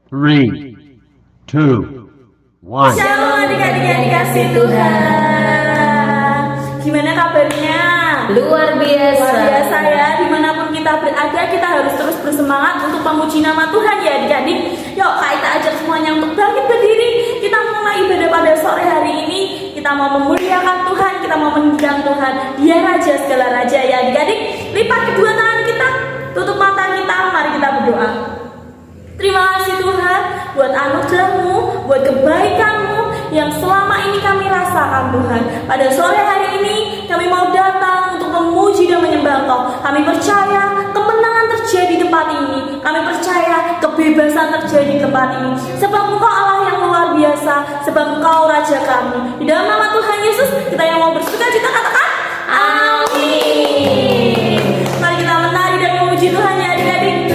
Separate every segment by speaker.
Speaker 1: Three, two, one.
Speaker 2: Shalom adik-adik yang dikasih Tuhan. Gimana kabarnya?
Speaker 3: Luar biasa.
Speaker 2: Luar biasa ya. Dimanapun kita berada, kita harus terus bersemangat untuk memuji nama Tuhan ya adik-adik. Yuk kita ajak semuanya untuk bangkit berdiri. Kita mulai ibadah pada sore hari ini. Kita mau memuliakan Tuhan, kita mau menjang Tuhan. Dia Raja segala raja ya adik-adik. Lipat kedua tangan kita, tutup mata kita, mari kita berdoa. Terima kasih Tuhan buat anugerah-Mu, buat kebaikan-Mu yang selama ini kami rasakan Tuhan. Pada sore hari ini kami mau datang untuk memuji dan menyembah Engkau. Kami percaya kemenangan terjadi di tempat ini. Kami percaya kebebasan terjadi di tempat ini. Sebab Engkau Allah yang luar biasa, sebab Engkau Raja kami. Di dalam nama Tuhan Yesus, kita yang mau bersuka cita katakan amin. Mari kita menari dan memuji Tuhan ya adik-adik.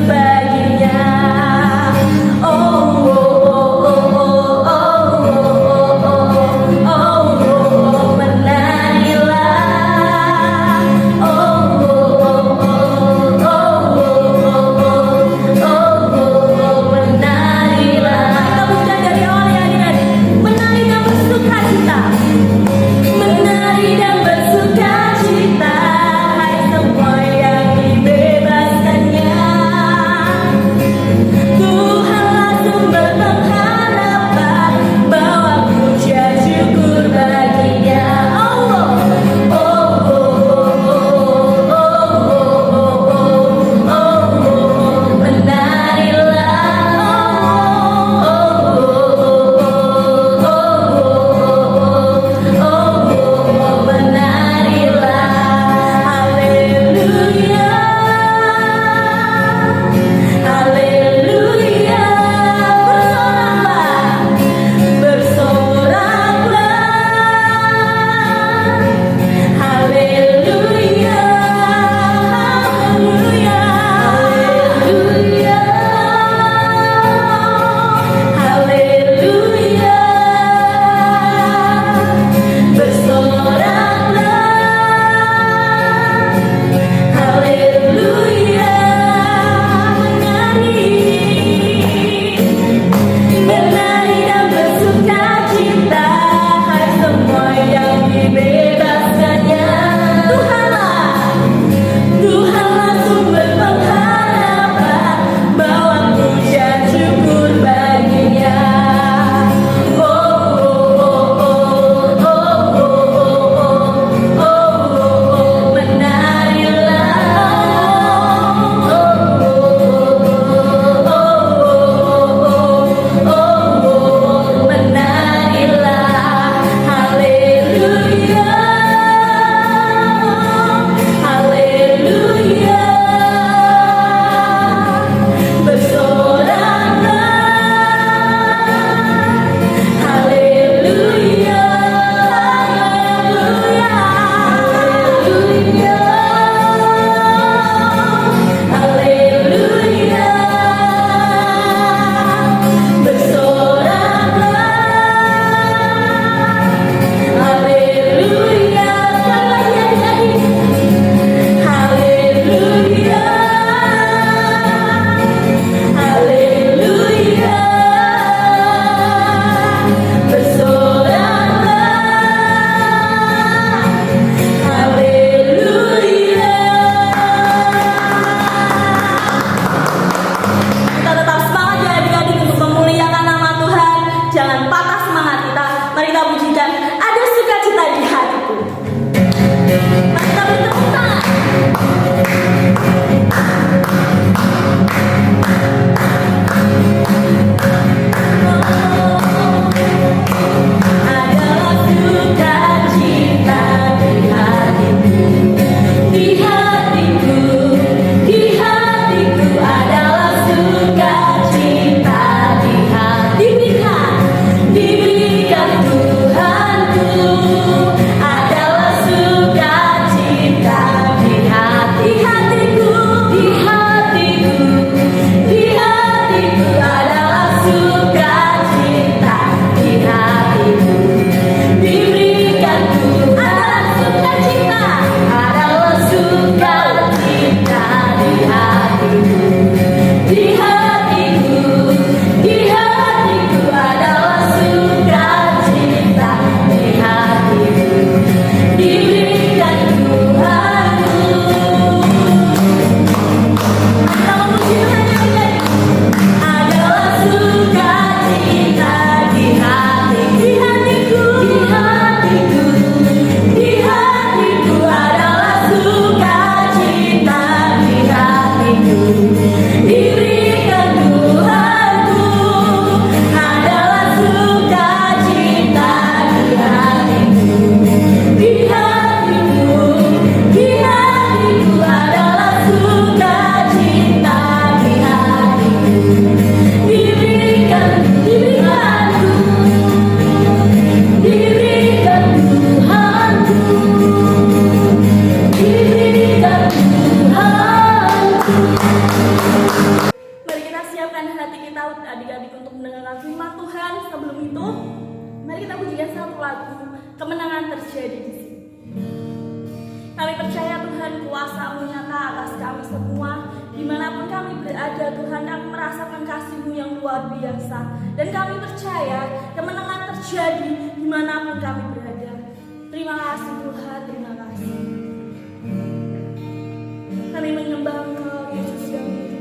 Speaker 2: Baginya kami percaya Tuhan kuasa-Mu nyata atas kami semua. Dimanapun kami berada Tuhan, kami merasakan kasih-Mu yang luar biasa. Dan kami percaya kemenangan terjadi dimanapun kami berada. Terima kasih Tuhan, terima kasih. Kami menyembah Engkau, Yesus yang hidup.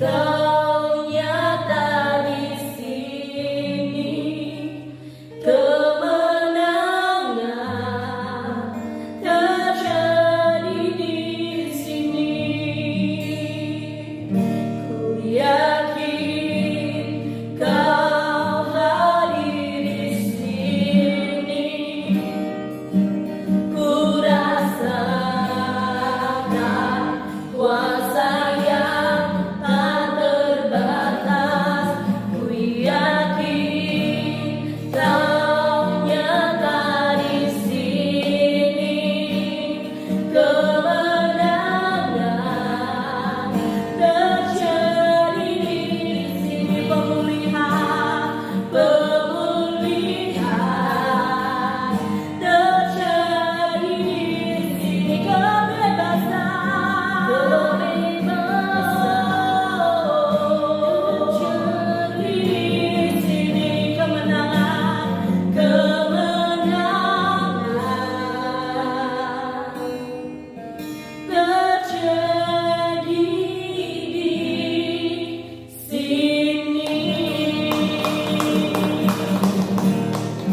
Speaker 2: Kau nyata di sini, kemenangan terjadi di sini. Ku yakin kau hadir di sini. Ku rasakan kuasa yang tak terbatas. Ku yakin kau nyata di sini. Kemenangan terjadi di sini. Pemulihan terjadi di sini. Kebebasan terjadi di sini. Kemenangan terjadi di sini.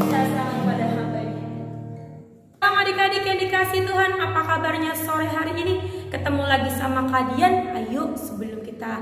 Speaker 2: Saya serahkan pada hamba-Nya. Selamat adik-adik yang dikasih Tuhan, apa kabarnya sore hari ini? Ketemu lagi sama Kadian. Ayo sebelum kita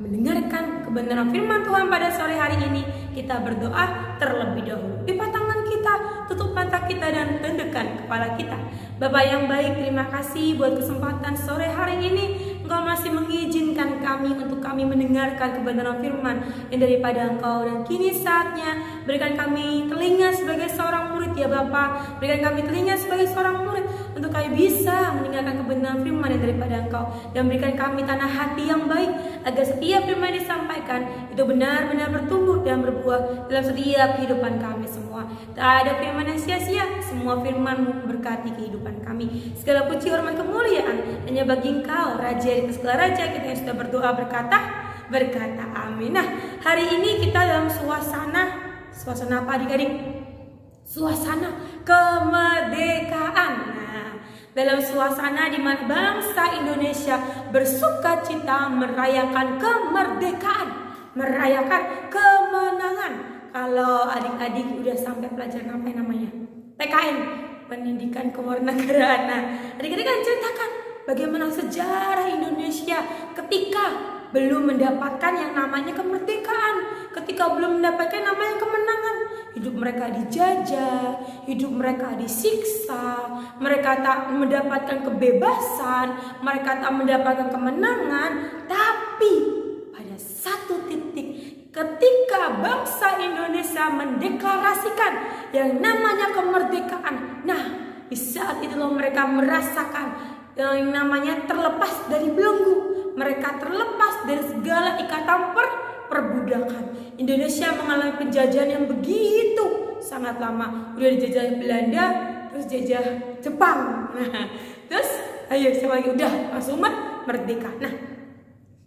Speaker 2: mendengarkan kebenaran firman Tuhan pada sore hari ini, kita berdoa terlebih dahulu. Lipat tangan kita, tutup mata kita dan tundukkan kepala kita. Bapak yang baik, terima kasih buat kesempatan sore hari ini. Engkau masih mengizinkan kami untuk kami mendengarkan kebenaran firman yang daripada Engkau, dan kini saatnya berikan kami telinga sebagai seorang murid ya Bapa. Berikan kami telinga sebagai seorang murid untuk kami bisa mendengarkan kebenaran firman yang daripada Engkau, dan berikan kami tanah hati yang baik agar setiap firman yang disampaikan itu benar-benar bertumbuh dan berbuah dalam setiap kehidupan kami semua. Tak ada firman yang sia-sia, semua firman-Mu berkati kehidupan kami. Segala puji, hormat, kemuliaan hanya bagi Engkau, Raja di segala raja. Kita yang sudah berdoa berkata amin. Nah, hari ini kita dalam suasana apa adik-adik? Suasana kemerdekaan. Nah, dalam suasana di mana bangsa Indonesia bersuka cita merayakan kemerdekaan, merayakan kemenangan. Kalau adik-adik udah sampai pelajaran apa namanya? PKN, pendidikan kewarganegaraan. Nah, adik-adik kan ceritakan bagaimana sejarah Indonesia ketika belum mendapatkan yang namanya kemerdekaan, ketika belum mendapatkan namanya kemenangan. Hidup mereka dijajah, hidup mereka disiksa, mereka tak mendapatkan kebebasan, mereka tak mendapatkan kemenangan. Tapi pada satu titik, ketika bangsa Indonesia mendeklarasikan yang namanya kemerdekaan, nah di saat itulah mereka merasakan yang namanya terlepas dari belenggu, mereka terlepas dari segala ikatan perbudakan. Indonesia mengalami penjajahan yang begitu sangat lama. Udah dijajah Belanda, terus jajah Jepang. Nah, terus ayo sama lagi udah langsung merdeka. Nah,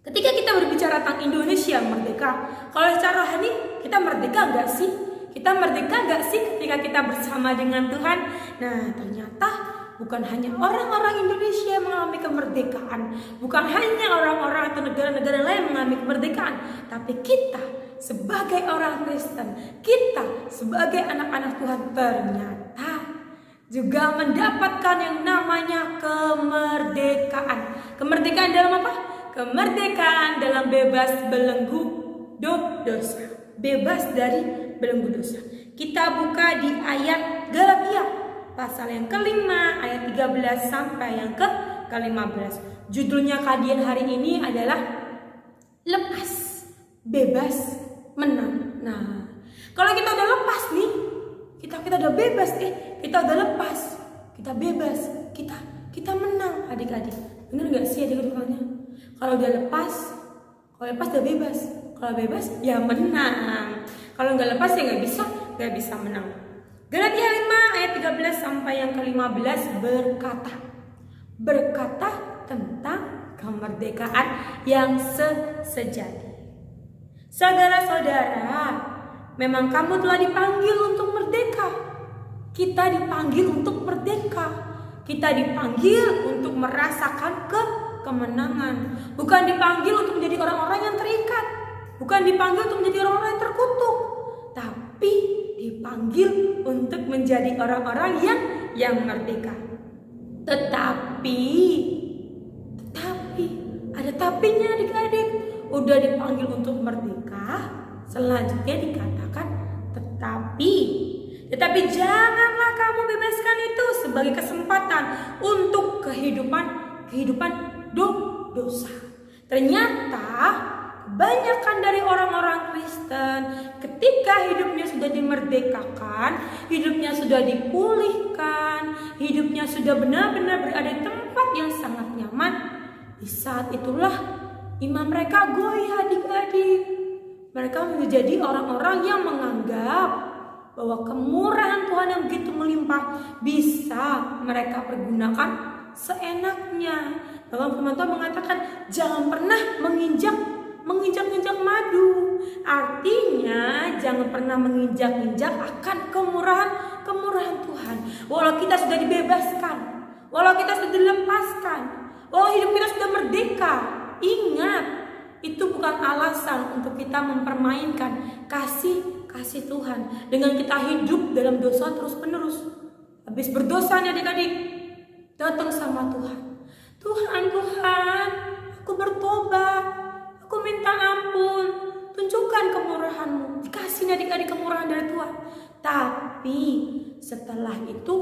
Speaker 2: ketika kita berbicara tentang Indonesia merdeka, kalau secara rohani kita merdeka enggak sih? Kita merdeka enggak sih ketika kita bersama dengan Tuhan? Nah, ternyata bukan hanya orang-orang Indonesia yang mengalami kemerdekaan, bukan hanya orang-orang atau negara-negara lain yang mengalami kemerdekaan, tapi kita sebagai orang Kristen, kita sebagai anak-anak Tuhan ternyata juga mendapatkan yang namanya kemerdekaan. Kemerdekaan dalam apa? Kemerdekaan dalam bebas belenggu dosa. Bebas dari belenggu dosa. Kita buka di ayat Galatia pasal yang kelima ayat 13 sampai yang ke-15. Judulnya Kadian hari ini adalah lepas, bebas, menang. Nah, kalau kita udah lepas nih, kita udah bebas nih, kita udah lepas, kita bebas, kita menang adik-adik. Bener gak sih adik-adik? Kalau udah lepas udah bebas. Kalau bebas ya menang. Kalau nggak lepas ya nggak bisa menang. Galatia 5 ayat 13 sampai yang ke-15 berkata tentang kemerdekaan yang sejati. Saudara-saudara, memang kamu telah dipanggil untuk merdeka. Kita dipanggil untuk merdeka. Kita dipanggil untuk merasakan kemenangan. Bukan dipanggil untuk menjadi orang-orang yang
Speaker 3: bukan dipanggil untuk menjadi orang-orang yang terkutuk, tapi dipanggil untuk menjadi orang-orang yang merdeka. Tetapi ada tapinya adik-adik. Udah dipanggil untuk merdeka, selanjutnya dikatakan tetapi janganlah kamu bebaskan itu sebagai kesempatan untuk kehidupan dosa. Ternyata kebanyakan dari orang-orang Kristen ketika hidupnya sudah dimerdekakan, hidupnya sudah dipulihkan, hidupnya sudah benar-benar berada di tempat yang sangat nyaman, di saat itulah iman mereka goyah adik-adik. Mereka menjadi orang-orang yang menganggap bahwa kemurahan Tuhan yang begitu melimpah bisa mereka pergunakan seenaknya. Bahkan firman Tuhan mengatakan jangan pernah menginjak-injak madu. Artinya jangan pernah menginjak-injak akan kemurahan Tuhan. Walau kita sudah dibebaskan, walau kita sudah dilepaskan, walau hidup kita sudah merdeka, ingat itu bukan alasan untuk kita mempermainkan kasih Tuhan dengan kita hidup dalam dosa terus-menerus. Habis berdosa nih adik-adik, datang sama Tuhan. Tuhan, aku bertobat, aku minta ampun, tunjukkan kemurahan-Mu. Dikasih adik-adik kemurahan dari Tuhan. Tapi setelah itu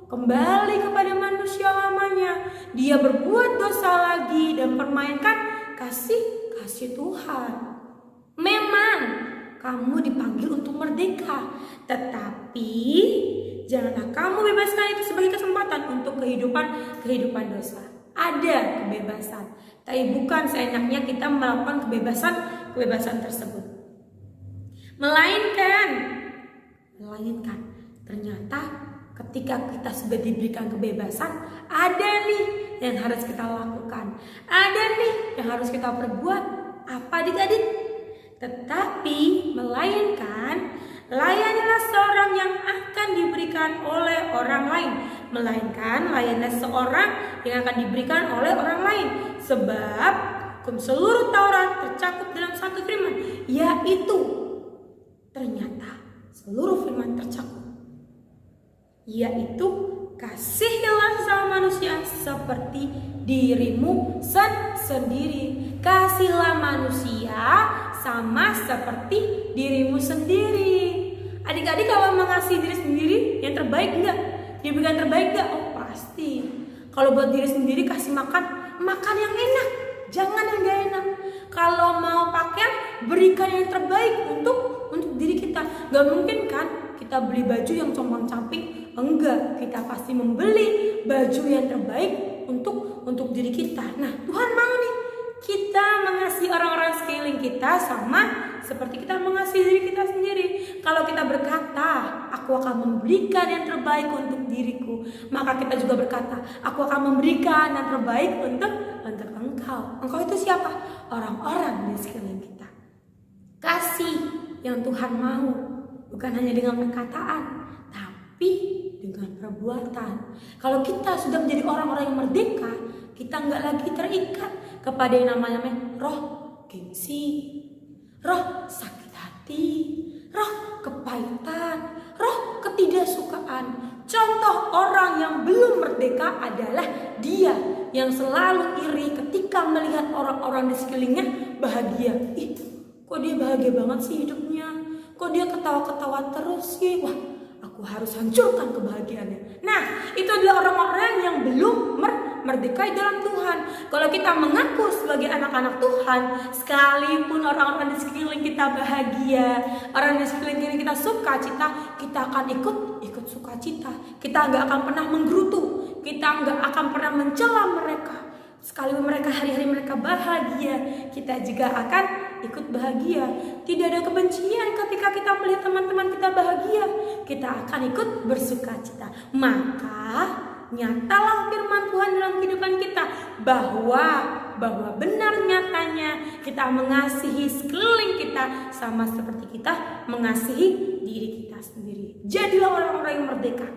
Speaker 3: kembali kepada manusia lamanya. Dia berbuat dosa lagi dan permainkan kasih Tuhan. Memang kamu dipanggil untuk merdeka, tetapi janganlah kamu bebaskan itu sebagai kesempatan untuk kehidupan dosa. Ada kebebasan, tapi bukan seenaknya kita melakukan kebebasan tersebut. Melainkan ternyata ketika kita sudah diberikan kebebasan, ada nih yang harus kita lakukan, ada nih yang harus kita perbuat. Apa adik-adik? Tetapi melainkan layanilah seorang yang akan diberikan oleh orang lain. Melainkan layanilah seorang yang akan diberikan oleh orang lain. Sebab hukum seluruh Taurat tercakup dalam satu firman, yaitu ternyata seluruh firman tercakup, yaitu kasihilah sama manusia seperti dirimu sendiri. Kasihlah manusia sama seperti dirimu sendiri. Adik-adik kalau mengasihi diri sendiri yang terbaik enggak? Diberikan terbaik enggak? Oh pasti. Kalau buat diri sendiri kasih makan yang enak, jangan yang gak enak. Kalau mau pakaian, berikan yang terbaik untuk diri kita. Gak mungkin kan kita beli baju yang compang-camping. Enggak, kita pasti membeli baju yang terbaik untuk diri kita. Nah, Tuhan mau nih kita mengasihi orang-orang sekeliling kita sama seperti kita mengasihi diri kita sendiri. Kalau kita berkata, aku akan memberikan yang terbaik untuk diriku, maka kita juga berkata, aku akan memberikan yang terbaik untuk engkau. Engkau itu siapa? Orang-orang di sekeliling kita. Kasih yang Tuhan mau bukan hanya dengan perkataan, tapi dengan perbuatan. Kalau kita sudah menjadi orang-orang yang merdeka, kita nggak lagi terikat kepada yang namanya roh gengsi, roh sakit hati, roh kepahitan, roh ketidaksukaan. Contoh orang yang belum merdeka adalah dia yang selalu iri ketika melihat orang-orang di sekelilingnya bahagia. Ih, kok dia bahagia banget sih hidupnya? Kok dia ketawa-ketawa terus sih? Wah, aku harus hancurkan kebahagiaannya. Nah, itu adalah orang-orang yang belum merdeka dalam Tuhan. Kalau kita mengaku sebagai anak-anak Tuhan, sekalipun orang-orang di sekeliling kita bahagia, orang di sekeliling kita sukacita, kita akan ikut sukacita. Kita nggak akan pernah menggerutu, kita nggak akan pernah mencela mereka. Sekalipun mereka hari-hari mereka bahagia, kita juga akan ikut bahagia. Tidak ada kebencian ketika kita melihat teman-teman kita bahagia, kita akan ikut bersukacita. Maka nyatalah firman Tuhan dalam kehidupan kita bahwa benar nyatanya kita mengasihi sekeliling kita sama seperti kita mengasihi diri kita sendiri. Jadilah orang-orang yang merdeka,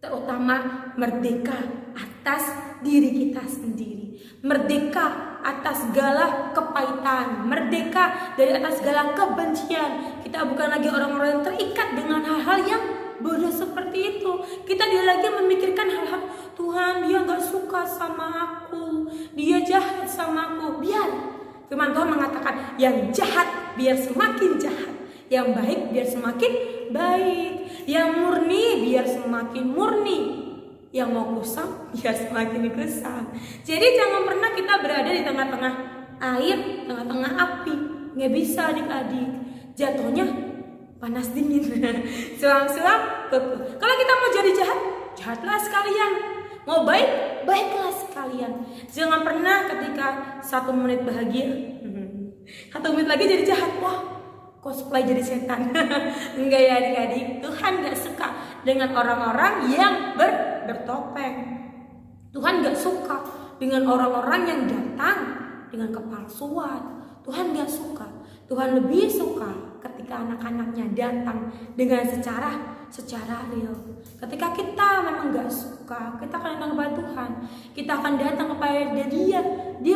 Speaker 3: terutama merdeka atas diri kita sendiri, merdeka atas segala kepahitan, merdeka dari atas segala kebencian. Kita bukan lagi orang-orang yang terikat dengan hal-hal yang bodoh seperti itu. Kita tidak lagi memikirkan hal-hal, Tuhan dia gak suka sama aku, dia jahat sama aku. Biar firman Tuhan mengatakan, yang jahat biar semakin jahat, yang baik biar semakin baik, yang murni biar semakin murni, yang mau kusam biar semakin kusam. Jadi jangan pernah kita berada di tengah-tengah air, tengah-tengah api. Nggak bisa adik-adik, jatuhnya panas dingin. Suam-suam beku. Kalau kita mau jadi jahat, jahatlah sekalian. Mau baik, baiklah sekalian. Jangan pernah ketika 1 menit bahagia, 1 menit lagi jadi jahat. Wah, cosplay jadi setan. Enggak ya adik-adik, Tuhan gak suka dengan orang-orang yang bertopeng. Tuhan gak suka dengan orang-orang yang datang dengan kepalsuan. Tuhan gak suka. Tuhan lebih suka ketika anak-anaknya datang dengan secara real. Ketika kita memang gak suka, kita akan datang kepada Tuhan. Kita akan datang kepada Dia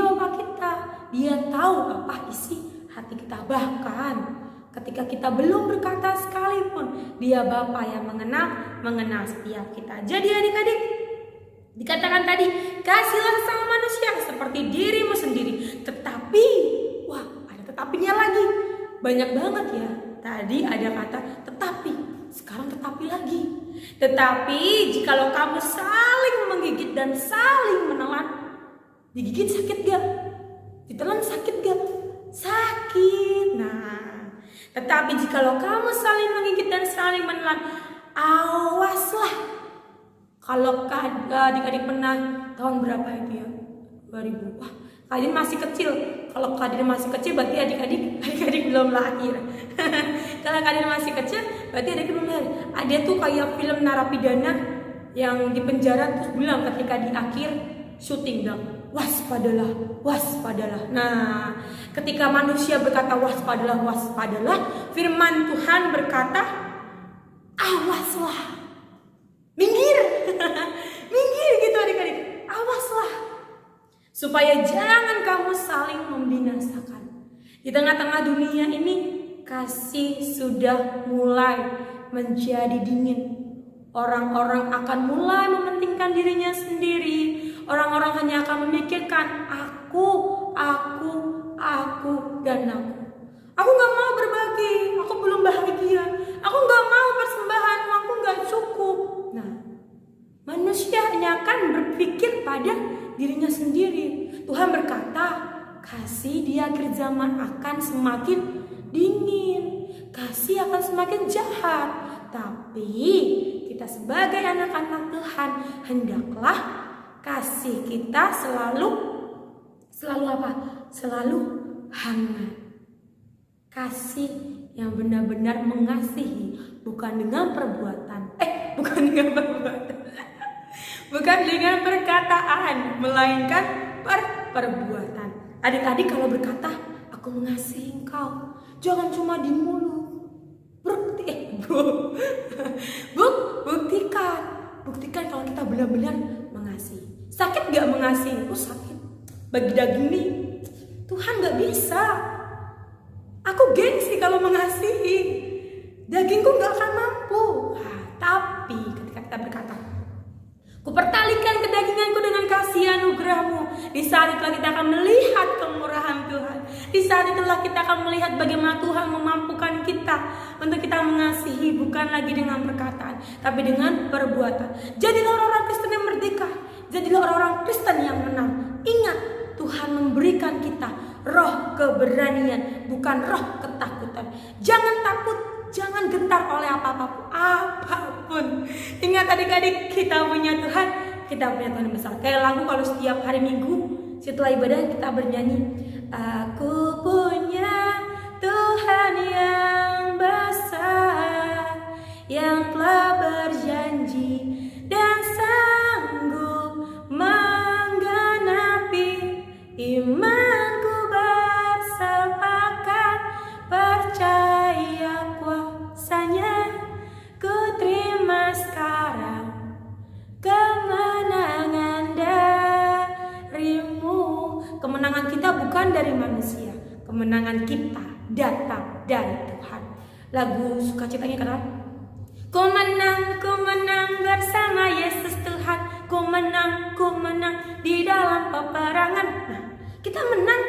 Speaker 3: Bapa kita. Dia tahu apa isi hati kita. Bahkan ketika kita belum berkata sekalipun, Dia Bapa yang mengenal setiap kita. Jadi adik-adik, dikatakan tadi, kasihlah sesama manusia seperti dirimu sendiri. Tetapi, wah ada tetapinya lagi. Banyak banget ya. Tadi ada kata tetapi, sekarang tetapi lagi. Tetapi jikalau kamu saling menggigit dan saling menelan, digigit sakit gak? Ditelan sakit gak? Sakit. Nah, tetapi jikalau kamu saling menggigit dan saling menelan, awaslah. Kalau adik-adik pernah tahun berapa itu ya? 2000. Wah, kalian masih kecil. Kalau kalian masih kecil berarti adik-adik belum lahir. Kalau kalian masih kecil berarti adik belum lahir. Ada tuh kayak film narapidana yang di penjara terus bilang ketika di akhir syuting bilang, waspadalah. Nah, ketika manusia berkata waspadalah, firman Tuhan berkata, awaslah. Minggir gitu adik-adik, awaslah. Supaya jangan kamu saling membinasakan. Di tengah-tengah dunia ini, kasih sudah mulai menjadi dingin. Orang-orang akan mulai mementingkan dirinya sendiri. Orang-orang hanya akan memikirkan aku, dan aku. Aku gak mau berbagi, aku belum bahagia. Aku gak mau persembahan, aku gak cukup. Nah, manusia hanya akan berpikir pada dirinya sendiri. Tuhan berkata, kasih di akhir zaman akan semakin dingin. Kasih akan semakin jahat. Tapi kita sebagai anak-anak Tuhan, hendaklah kasih kita selalu apa? Selalu hangat. Kasih yang benar-benar mengasihi, bukan dengan perbuatan. Bukan dengan perkataan, melainkan perbuatan. Adik-adik kalau berkata, aku mengasihi engkau, jangan cuma di mulut. Buktikan kalau kita benar-benar mengasihi. Sakit gak mengasihi? Oh sakit. Bagi daging nih, Tuhan gak bisa. Aku gengsi kalau mengasihi. Dagingku gak akan mampu. Nah, tapi ketika kita berkata, kupertalikan kedaginganku dengan kasih anugerahmu. Di saat itulah kita akan melihat kemurahan Tuhan. Di saat itulah kita akan melihat bagaimana Tuhan memampukan kita untuk kita mengasihi, bukan lagi dengan perkataan, tapi dengan perbuatan. Jadilah orang-orang Kristen yang merdeka. Jadilah orang-orang Kristen yang menang. Ingat, Tuhan memberikan kita roh keberanian, bukan roh ketakutan. Jangan takut, jangan gentar oleh apapun. Ingat adik-adik, kita punya Tuhan yang besar. Kayak lagu kalau setiap hari Minggu setelah ibadah kita bernyanyi, aku punya Tuhan yang besar, yang telah berjanji dan sanggup menggenapi imanku, bersepakat percaya kuasanya. Ku terima sekarang kemenangan darimu. Kemenangan kita kemenangan kita datang dari Tuhan. Lagu sukacitanya kata, ku menang bersama Yesus Tuhan. Ku menang di dalam peperangan. Nah, kita menang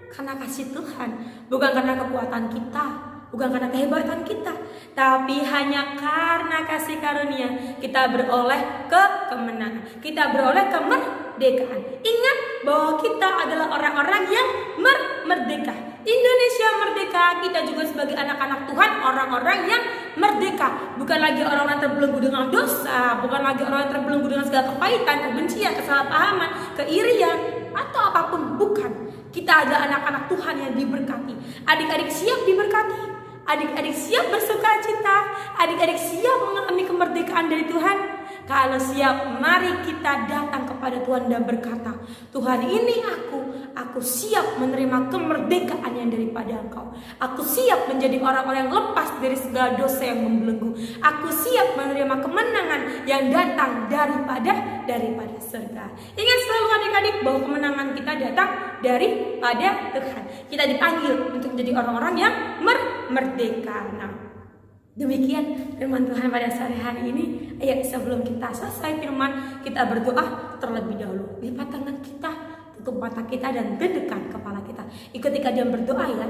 Speaker 3: karena kasih Tuhan, bukan karena kekuatan kita, bukan karena kehebatan kita, tapi hanya karena kasih karunia kita beroleh kemenangan, kita beroleh kemerdekaan. Ingat bahwa kita adalah orang-orang yang merdeka. Indonesia merdeka, kita juga sebagai anak-anak Tuhan orang-orang yang merdeka. Bukan lagi orang-orang terbelenggu dengan dosa, bukan lagi orang yang terbelenggu dengan segala kepahitan, kebencian, kesalahpahaman, keirian, atau apapun. Bukan. Kita adalah anak-anak Tuhan yang diberkati. Adik-adik siap diberkati, adik-adik siap bersuka cita, adik-adik siap mengalami kemerdekaan dari Tuhan. Kalau siap, mari kita datang kepada Tuhan dan berkata, Tuhan, ini aku siap menerima kemerdekaan yang daripada Engkau. Aku siap menjadi orang-orang yang lepas dari segala dosa yang membelenggu. Aku siap menerima kemenangan yang datang daripada surga. Ingat selalu adik-adik bahwa kemenangan kita datang daripada Tuhan. Kita dipanggil untuk menjadi orang-orang yang merdeka. Nah, demikian firman Tuhan pada sore hari ini. Ayo sebelum kita selesai firman, kita berdoa terlebih dahulu. Lipat tangan kita, tutup mata kita dan tundukkan kepala kita. Ikuti kalian berdoa ya.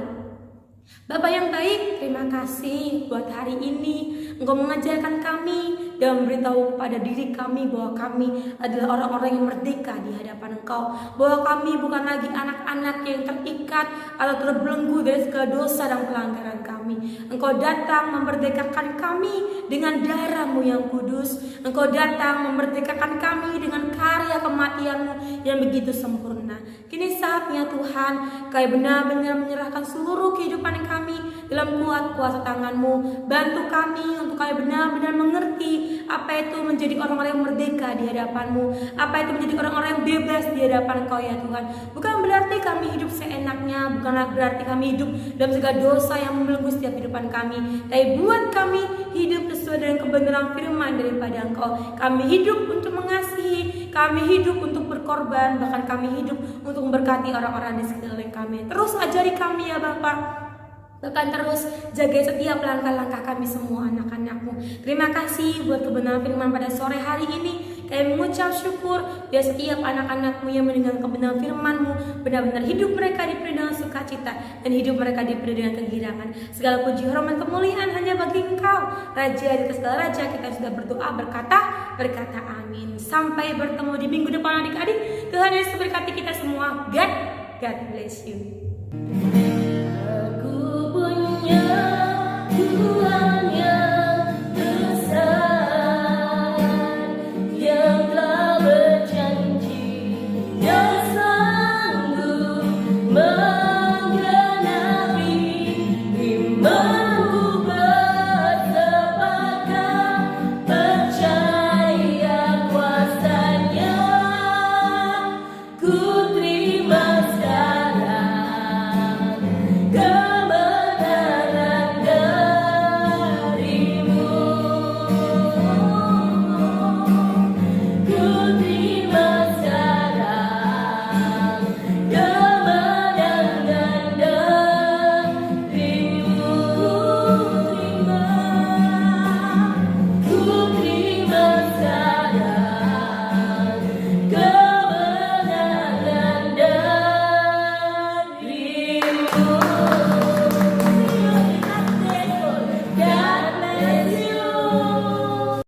Speaker 3: Bapa yang baik, terima kasih buat hari ini. Engkau mengajarkan kami dan memberitahu kepada diri kami bahwa kami adalah orang-orang yang merdeka di hadapan Engkau. Bahwa kami bukan lagi anak-anak yang terikat atau terbelenggu dari segala dosa dan pelanggaran kami. Engkau datang memerdekakan kami dengan darah-Mu yang kudus. Engkau datang memerdekakan kami dengan karya kematian-Mu yang begitu sempurna. Kini saatnya Tuhan, Kau benar-benar menyerahkan seluruh kehidupan kami dalam kuasa tangan-Mu. Bantu kami untuk kami benar-benar mengerti apa itu menjadi orang-orang yang merdeka di hadapan-Mu, apa itu menjadi orang-orang yang bebas di hadapan Kau ya Tuhan. Bukan berarti kami hidup seenaknya, bukanlah berarti kami hidup dalam segala dosa yang membelenggu setiap kehidupan kami, tapi buat kami hidup sesuai dengan kebenaran firman daripada Engkau. Kami hidup untuk mengasihi, kami hidup untuk berkorban, bahkan kami hidup untuk memberkati orang-orang di sekeliling kami. Terus ajari kami ya Bapak, bahkan terus jaga setiap langkah-langkah kami semua anak-anak-Mu. Terima kasih buat kebenaran firman pada sore hari ini. Kami mengucap syukur biar setiap anak-anak-Mu yang mendengar kebenaran firman-Mu benar-benar hidup mereka dipenuhi dengan sukacita dan hidup mereka dipenuhi dengan kegirangan. Segala puji hormat kemuliaan hanya bagi Engkau, Raja di atas segala raja. Kita sudah berdoa berkata amin. Sampai bertemu di minggu depan adik-adik. Tuhan Yesus berkati kita semua. God bless you. Tuhan yang besar, yang telah berjanji dan sanggup menggenapi firman-Mu bersepakat percaya kuasa-Nya. Ku terima